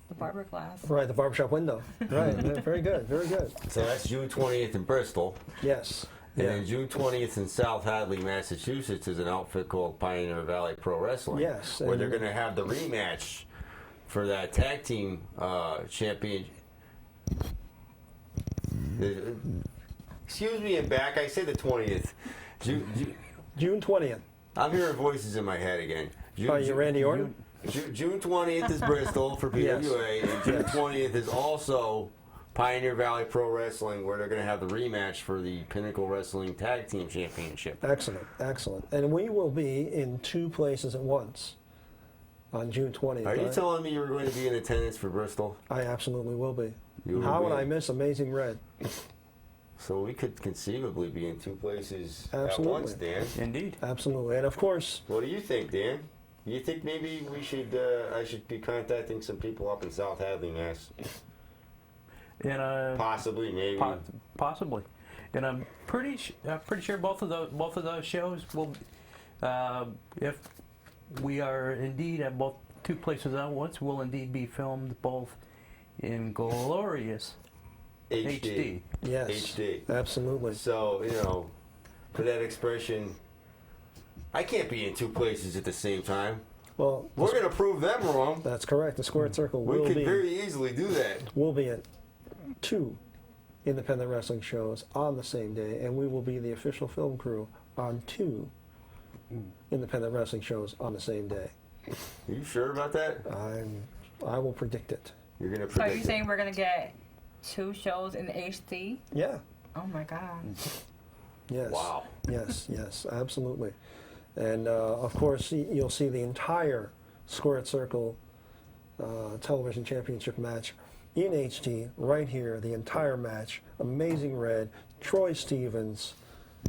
the barber glass. Right, the barbershop window. Right, very good, very good. So that's June 20th in Bristol. Yes. And then June 20th in South Hadley, Massachusetts, is an outfit called Pioneer Valley Pro Wrestling. Yes, Where and- they're going to have the rematch for that tag team champion. Excuse me, I'm back. I said the 20th. June 20th. I'm hearing voices in my head again. Oh, you Randy Orton? June 20th is Bristol for PWA, and June 20th is also Pioneer Valley Pro Wrestling, where they're going to have the rematch for the Pinnacle Wrestling Tag Team Championship. Excellent, excellent. And we will be in two places at once on June 20th. Are you telling me you're going to be in attendance for Bristol? I absolutely will be. You will How be. would I miss Amazing Red? So we could conceivably be in two places Absolutely. at once, Dan. Indeed. Absolutely. And of course, What do you think, Dan? You think maybe we should? I should be contacting some people up in South Hadley, Mass. And Possibly, maybe. possibly. And I'm pretty sure both of those shows will, if we are indeed at both two places at once, will indeed be filmed both in glorious HD. yes. HD. Absolutely. So, for that expression, I can't be in two places at the same time. Well, We're going to prove them wrong. that's correct. The Squared Circle We will could be very easily do that. will be at two independent wrestling shows on the same day, and we will be the official film crew on two independent wrestling shows on the same day. Are you sure about that? I will predict it. You're going to So are predict you it. saying we're going to get two shows in HD? Yeah. Oh my God. Yes. Wow. Yes, absolutely. And of course, you'll see the entire Squared Circle television championship match in HD right here, the entire match. Amazing Red, Troy Stevens,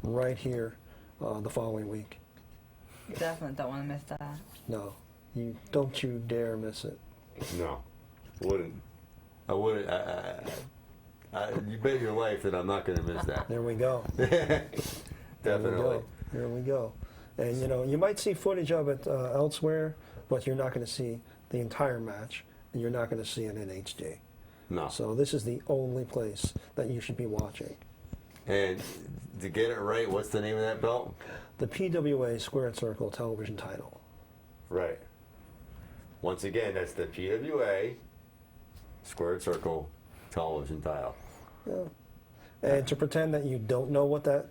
right here the following week. Definitely don't want to miss that. No, don't you dare miss it. No, wouldn't. I wouldn't. You bet your life that I'm not going to miss that. There we go. Definitely. There we go. And you might see footage of it elsewhere, but you're not going to see the entire match, and you're not going to see it in HD. No. So this is the only place that you should be watching. And to get it right, what's the name of that belt? The PWA Squared Circle television title. Right. Once again, that's the PWA Squared Circle television title. Yeah. And to pretend that you don't know what that,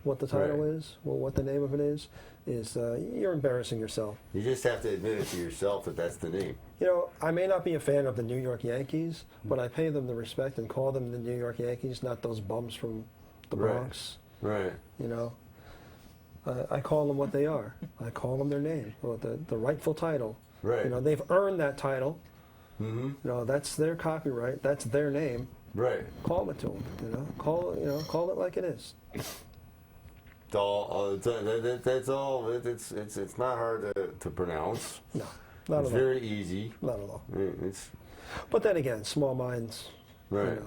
what the title Right. is, or what the name of it is you're embarrassing yourself. You just have to admit it to yourself that that's the name. I may not be a fan of the New York Yankees, but I pay them the respect and call them the New York Yankees, not those bums from the Right. Bronx. Right. I call them what they are. I call them their name, or the rightful title. Right. They've earned that title. Mm-hmm. That's their copyright. That's their name. Right. Call it to them. Call it like it is. That's all. It's not hard to pronounce. No, not It's at all. very easy. Not at all. It's But then again, small minds. right.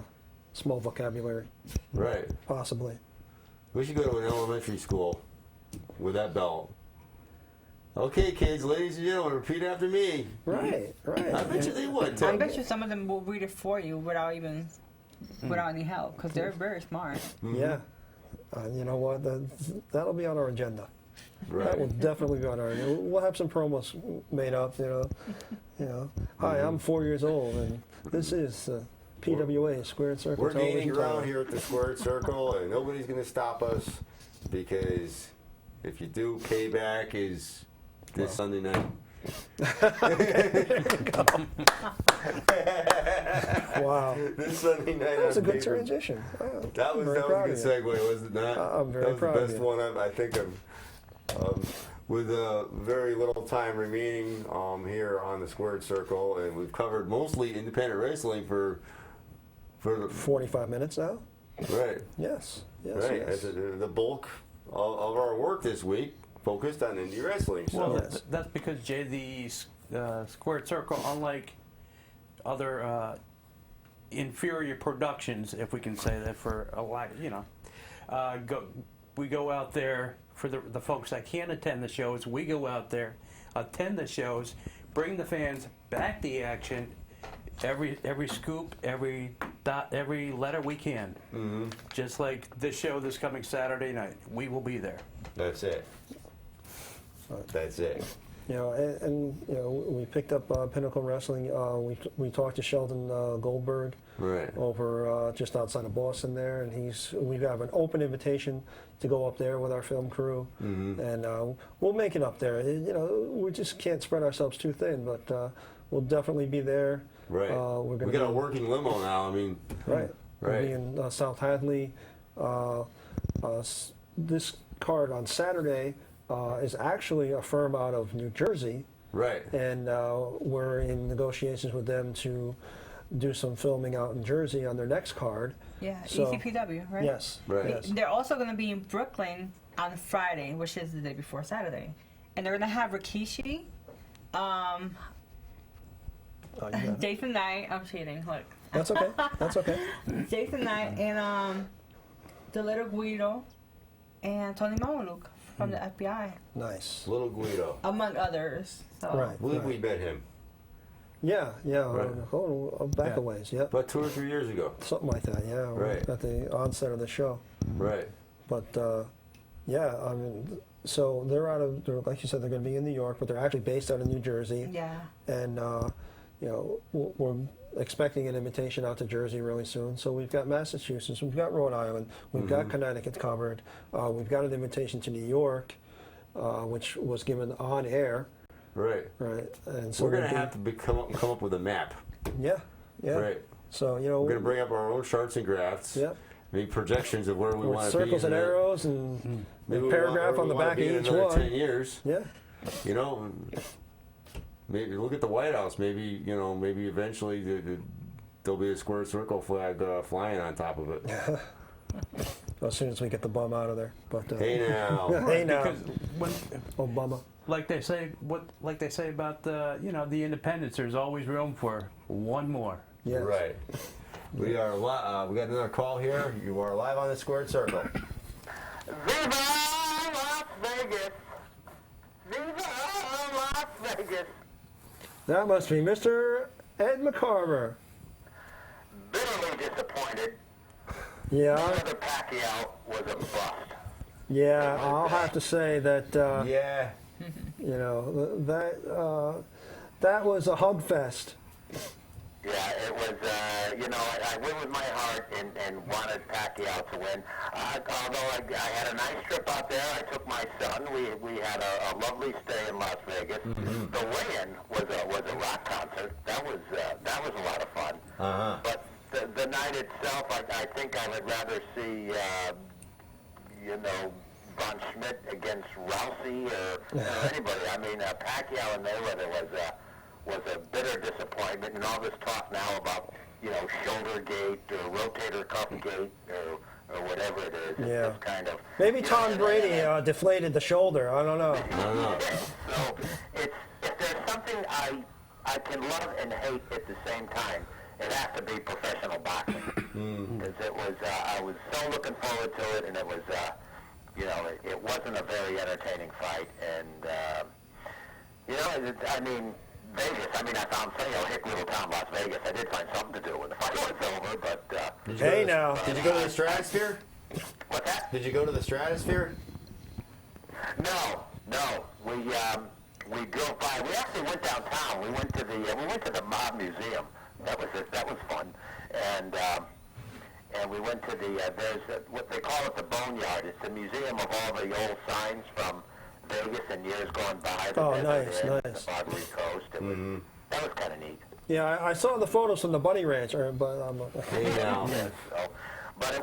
Small vocabulary, Right. possibly. We should go to an elementary school with that belt. Okay, kids, ladies and gentlemen, repeat after me. Right. I bet you they would, I too. bet you some of them will read it for you without any help, because they're very smart. Yeah. You know what? That'll be on our agenda. That will Right. definitely be on our agenda. We'll have some promos made up. Hi, I'm 4 years old, and this is PWA Squared Circle We're television gaining ground title. here at the Squared Circle, and nobody's going to stop us because If you do, payback is this Sunday night. Wow. This Sunday night. That was a on good Pay-Per- transition. That was a good segue, was it not? I'm very that was proud the of best you. one I think of. With very little time remaining here on the Squared Circle, and we've covered mostly independent wrestling for 45 minutes now? right. Yes. Yes. Right, yes. the bulk of our work this week focused on indie wrestling. So Well, Yes. that's because, Jay, the Squared Circle, unlike other inferior productions, if we can say that for a lot, we go out there, for the folks that can't attend the shows, we go out there, attend the shows, bring the fans back the action, every scoop, every dot, every letter we can. Mm-hmm. Just like this show this coming Saturday night, we will be there. that's it. That's it. And we picked up Pinnacle Wrestling. We talked to Sheldon Goldberg Right. over just outside of Boston there, and we have an open invitation to go up there with our film crew, and we'll make it up there. We just can't spread ourselves too thin, but we'll definitely be there. Right. We're gonna we got a be- working limo now. I mean, Right. We'll Right. be in South Hadley. This card on Saturday is actually a firm out of New Jersey, right. and we're in negotiations with them to do some filming out in Jersey on their next card. Yeah, So- ECPW, right? Yes. Right. Yes. They're also going to be in Brooklyn on Friday, which is the day before Saturday. And they're going to have Rikishi, Oh, you got it. Jason Knight. I'm cheating. Look. That's okay. That's okay. Jason Knight and the little Guido and Tony Mamaluk from the FBI, Nice. Little Guido. among others. So. Right. I believe we met him, Yeah. Right. Back Yeah. a ways. Yep. about 2 or 3 years ago. Something like that. Yeah. Right. At the onset of the show. Right. But yeah, I mean, so they're like you said, they're going to be in New York, but they're actually based out of New Jersey. Yeah. And we're expecting an invitation out to Jersey really soon. So we've got Massachusetts, we've got Rhode Island, we've got Connecticut covered. We've got an invitation to New York, which was given on air. Right. Right. And so We're going we'll to be- have to come up with a map. Yeah. Yeah. Right. So We're going to bring up our own charts and graphs. Yep. Make projections of where we With want to be. circles in and the- arrows and maybe a we paragraph want- on the where we back wanna of be in each another one. 10 years. Yeah. Maybe look at the White House. Maybe maybe eventually there'll be a Squared Circle flag flying on top of it. As soon as we get the bum out of there. But Hey now. hey now, Because when, Obama. like they say about the the independents, there's always room for one more. Yes. Right. We are we got another call here. You are live on the Squared Circle. Viva Las Vegas! Viva Las Vegas! That must be Mr. Ed McCarver. Bitterly disappointed. Yeah. Another Pacquiao was a bust. Yeah. I'll have to say that. Yeah. That was a hug fest. Yeah, it was, I went with my heart and wanted Pacquiao to win. Although I had a nice trip out there. I took my son. We had a lovely stay in Las Vegas. Mm-hmm. The weigh-in was a rock concert. That was a lot of fun. Uh-huh. But the night itself, I think I would rather see, Von Schmidt against Rousey or anybody. I mean, Pacquiao and Mayweather was a bitter disappointment, and all this talk now about shoulder gate or rotator cuff gate or whatever it is. It's Yeah. just kind of Maybe Tom Brady deflated the shoulder. I don't know. So if there's something I can love and hate at the same time, it has to be professional boxing. Because it was I was so looking forward to it, and it was it wasn't a very entertaining fight, and Vegas. I mean, I found hick little town Las Vegas. I did find something to do when the fight was over, but Hey now. Did you go to the Stratosphere? what's that? Did you go to the Stratosphere? No. We drove by. We actually went downtown. We went to the Mob Museum. That was fun. And and we went to what they call it the Boneyard. It's the museum of all the old signs from Vegas in years gone by. Oh, nice. The Barbary Coast. That was kind of neat. Yeah, I saw the photos from the Bunny Ranch, but Yes, so, but it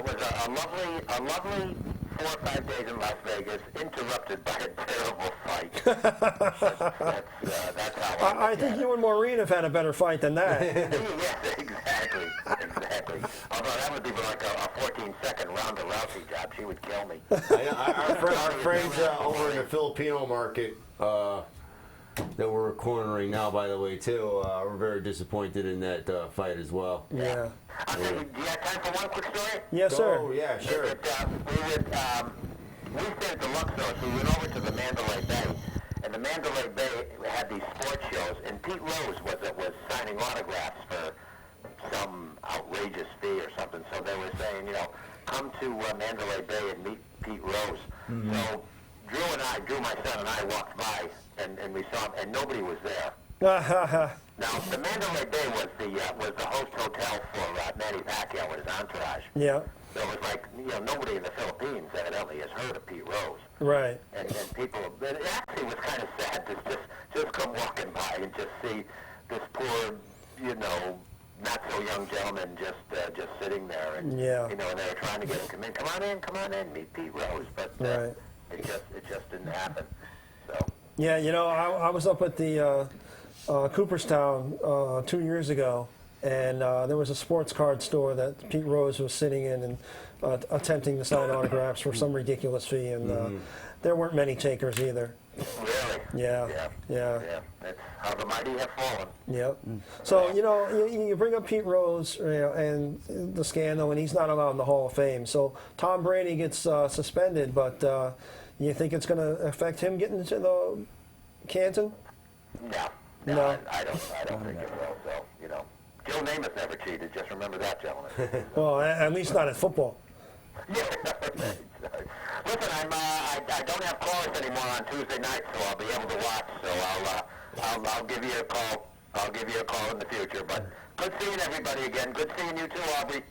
was a lovely 4 or 5 days in Las Vegas, interrupted by a terrible fight. That's how I think you and Maureen have had a better fight than that. Yes, exactly. Although that would be like a 14-second Ronda Rousey job. She would kill me. Our friends over in the Filipino market that we're cornering now, by the way, too, we're very disappointed in that fight as well. Yeah. Do you have time for one quick story? Yes, sir. Oh, yeah, sure. We stayed at the Luxor, so we went over to the Mandalay Bay, and the Mandalay Bay had these sports shows, and Pete Rose was signing autographs for some outrageous fee or something. So they were saying, come to Mandalay Bay and meet Pete Rose. So Drew, my son, and I walked by, and we saw him, and nobody was there. Now, the Mandalay Bay was the host hotel for Manny Pacquiao and his entourage. Yeah. So it was like, nobody in the Philippines evidently has heard of Pete Rose. Right. And people, it actually was kind of sad to just come walking by and just see this poor, not so young gentleman just sitting there. And, yeah. And they were trying to get him to come in. Come on in, meet Pete Rose. But right. it just didn't happen. So. Yeah, I was up at the Cooperstown 2 years ago, and there was a sports card store that Pete Rose was sitting in and attempting to sign autographs for some ridiculous fee, and there weren't many takers either. Really? Yeah. That's how the mighty have fallen. Yep. So, you bring up Pete Rose and the scandal, and he's not allowed in the Hall of Fame. So Tom Brady gets suspended, but you think it's going to affect him getting into the Canton? No. I don't think it will. So, Joe Namath never cheated. Just remember that, gentlemen. Well, at least not in football. Yeah. Listen, I don't have callers anymore on Tuesday night, so I'll be able to watch. So I'll give you a call. I'll give you a call in the future. But good seeing everybody again. Good seeing you too, Aubrey.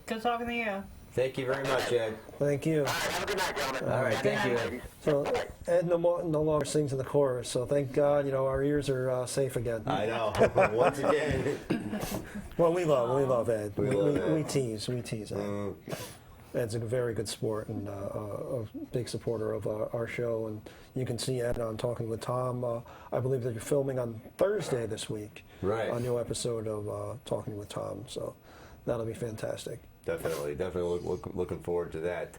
Good talking to you. Thank you very much, Ed. Thank you. All right, have a good night, gentlemen. All right, thank you. So Ed no longer sings in the chorus, so thank God, our ears are safe again. I know. Once again. Well, we love Ed. We love Ed. We tease Ed. Ed's a very good sport and a big supporter of our show, and you can see Ed on Talking with Tom. I believe that you're filming on Thursday this week. Right. A new episode of Talking with Tom, so that'll be fantastic. Definitely looking forward to that.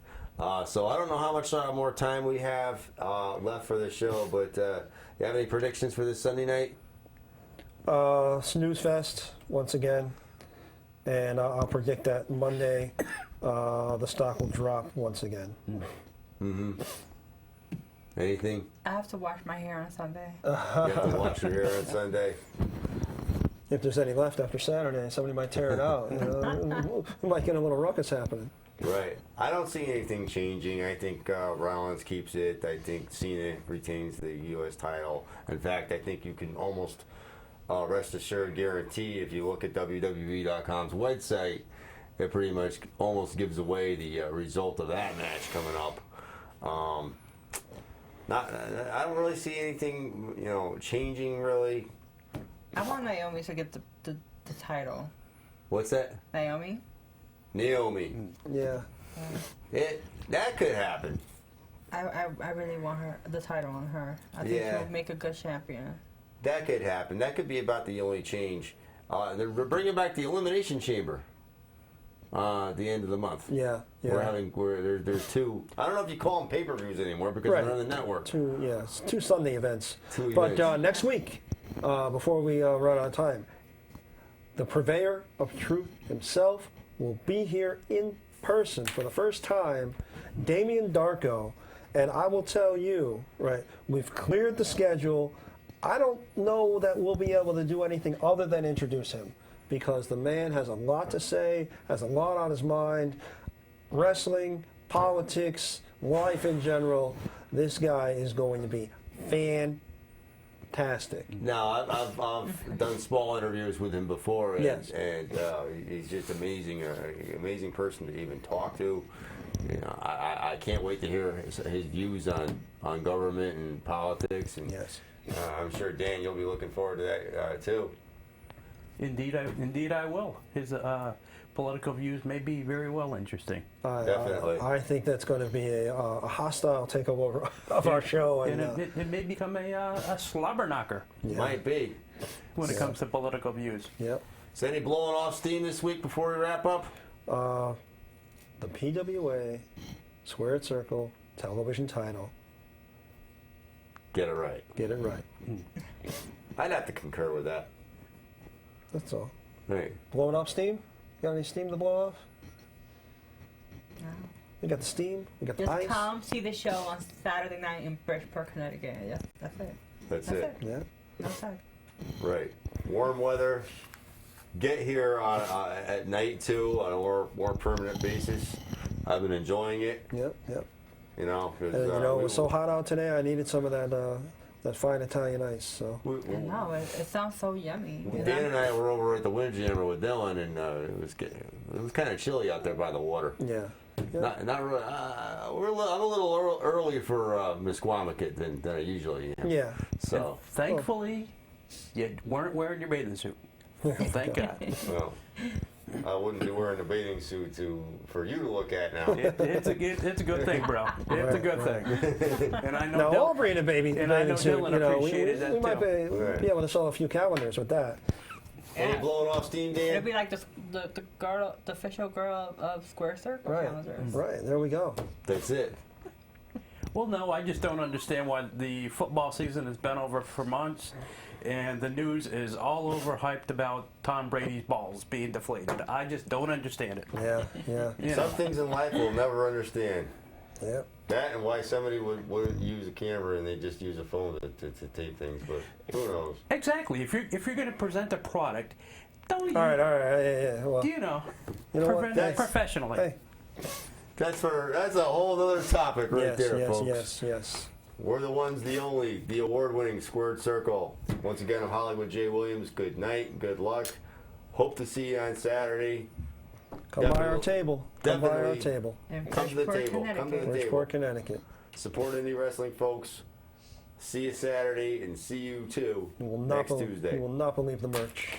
So I don't know how much more time we have left for the show, but you have any predictions for this Sunday night? Snooze Fest once again, and I'll predict that Monday the stock will drop once again. Mm-hmm. Anything? I have to wash my hair on Sunday. You have to wash your hair on Sunday. If there's any left after Saturday, somebody might tear it out. We might get a little ruckus happening. Right. I don't see anything changing. I think Rollins keeps it. I think Cena retains the U.S. title. In fact, I think you can almost rest assured guarantee, if you look at WWE.com's website, it pretty much almost gives away the result of that match coming up. I don't really see anything, changing really. I want Naomi to get the title. What's that? Naomi. Yeah. That could happen. I really want the title on her. I think she'll make a good champion. That could happen. That could be about the only change. They're bringing back the Elimination Chamber at the end of the month. Yeah. There's two. I don't know if you call them pay-per-views anymore because they're on the network. Two Sunday events. But next week, before we run out of time, the purveyor of truth himself will be here in person for the first time, Damien Darko. And I will tell you, we've cleared the schedule. I don't know that we'll be able to do anything other than introduce him, because the man has a lot to say, has a lot on his mind. Wrestling, politics, life in general. This guy is going to be fantastic. No, I've done small interviews with him before, and, Yes. and he's just amazing, amazing person to even talk to. You know, I can't wait to hear his views on government and politics, and Yes. I'm sure Dan, you'll be looking forward to that too. Indeed, I will. His political views may be very well interesting. Definitely. I think that's going to be a hostile takeover of our show. And And, it may become a slobber knocker Might be. when it comes to political views. yep. Is any blowing off steam this week before we wrap up? The PWA Squared Circle television title. Get it right. Get it right. I'd have to concur with that. That's all. Hey, Blowing off steam? You got any steam to blow off? No. We got the steam. We got the Just ice. come see the show on Saturday night in Bridgeport, Connecticut. Yeah, that's it. that's That's it. it. Yeah. Outside. Right. Warm weather. Get here on at night too on a more permanent basis. I've been enjoying it. Yep. Yep. You know, 'cause, And, you know, it we- was so hot out today. I needed some of that fine Italian ice. So. I know, it sounds so yummy. you Dan know? and I were over at the Windjammer with Dylan, and it was kind of chilly out there by the water. Yeah. Yeah. Not really. I'm a little early for Misquamicut than I usually am. Yeah. So, Thankfully, you weren't wearing your bathing suit. Thank God. well, I wouldn't be wearing a bathing suit for you to look at now. It's a good thing, bro. It's a good thing. And I know Now, Dylan- Aubrey in a baby and I know bathing suit. Dylan You know, appreciated that we might too. be able to sell a few calendars with that. Any blowing off steam, Dan? It'll be like the girl, the official girl of Square Circle Right. calendars. Right. There we go. That's it. Well, no, I just don't understand why the football season has been over for months, and the news is all over hyped about Tom Brady's balls being deflated. I just don't understand it. Yeah. Yeah. You Some know, things in life we'll never understand. Yeah. That and why somebody wouldn't use a camera and they just use a phone to tape things, but who knows? exactly. If you're going to present a product, don't All right. Yeah. Well, you know, you know what? present it That's- professionally. Hey. That's a whole other topic right Yes. there, Yes. folks. Yes. Yes. We're the ones, the only, the award-winning Squared Circle. Once again, I'm Hollywood J. Williams. Good night, good luck. Hope to see you on Saturday. Come by our Definitely- table. Come by our definitely. table. In Come to the Bridgeport, table. Come to the Connecticut. table. Bridgeport, Connecticut. Support indie wrestling, folks. See you Saturday, and see you too You will not next believe, Tuesday. You will not believe the merch.